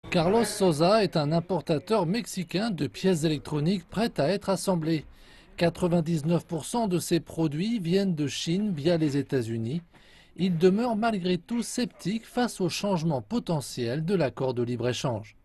Carlos Sosa est un importateur mexicain de pièces électroniques prêtes à être assemblées. 99% de ses produits viennent de Chine via les États-Unis. Il demeure malgré tout sceptique face au changement potentiel de l'accord de libre-échange.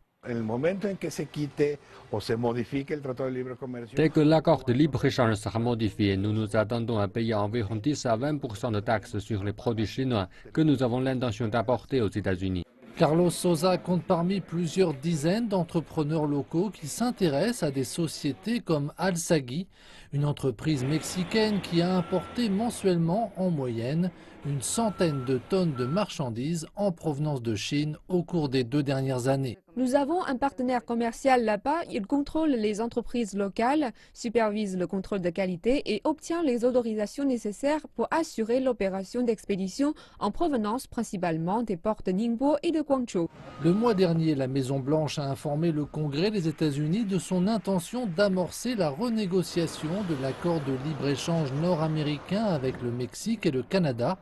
Dès que l'accord de libre-échange sera modifié, nous nous attendons à payer environ 10 à 20% de taxes sur les produits chinois que nous avons l'intention d'apporter aux États-Unis. Carlos Sosa compte parmi plusieurs dizaines d'entrepreneurs locaux qui s'intéressent à des sociétés comme Alsagui, une entreprise mexicaine qui a importé mensuellement en moyenne une centaine de tonnes de marchandises en provenance de Chine au cours des 2 dernières années. Nous avons un partenaire commercial là-bas, il contrôle les entreprises locales, supervise le contrôle de qualité et obtient les autorisations nécessaires pour assurer l'opération d'expédition en provenance principalement des ports de Ningbo et de Guangzhou. Le mois dernier, la Maison-Blanche a informé le Congrès des États-Unis de son intention d'amorcer la renégociation de l'accord de libre-échange nord-américain avec le Mexique et le Canada.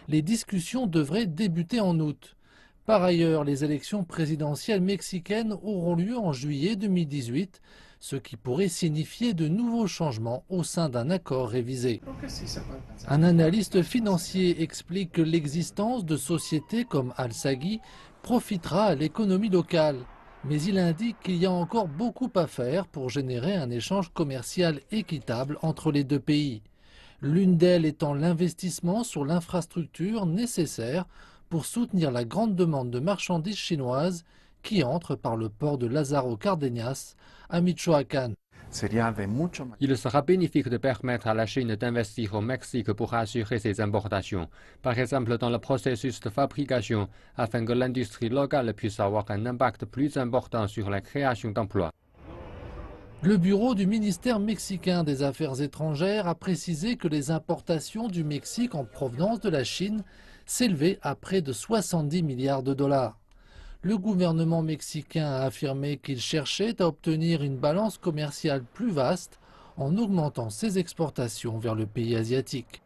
Les discussions devraient débuter en août. Par ailleurs, les élections présidentielles mexicaines auront lieu en juillet 2018, ce qui pourrait signifier de nouveaux changements au sein d'un accord révisé. Un analyste financier explique que l'existence de sociétés comme Alsagui profitera à l'économie locale, mais il indique qu'il y a encore beaucoup à faire pour générer un échange commercial équitable entre les deux pays. L'une d'elles étant l'investissement sur l'infrastructure nécessaire pour soutenir la grande demande de marchandises chinoises qui entrent par le port de Lázaro Cárdenas à Michoacán. Il sera bénéfique de permettre à la Chine d'investir au Mexique pour assurer ses importations, par exemple dans le processus de fabrication, afin que l'industrie locale puisse avoir un impact plus important sur la création d'emplois. Le bureau du ministère mexicain des Affaires étrangères a précisé que les importations du Mexique en provenance de la Chine s'élevaient à près de 70 milliards de dollars. Le gouvernement mexicain a affirmé qu'il cherchait à obtenir une balance commerciale plus vaste en augmentant ses exportations vers le pays asiatique.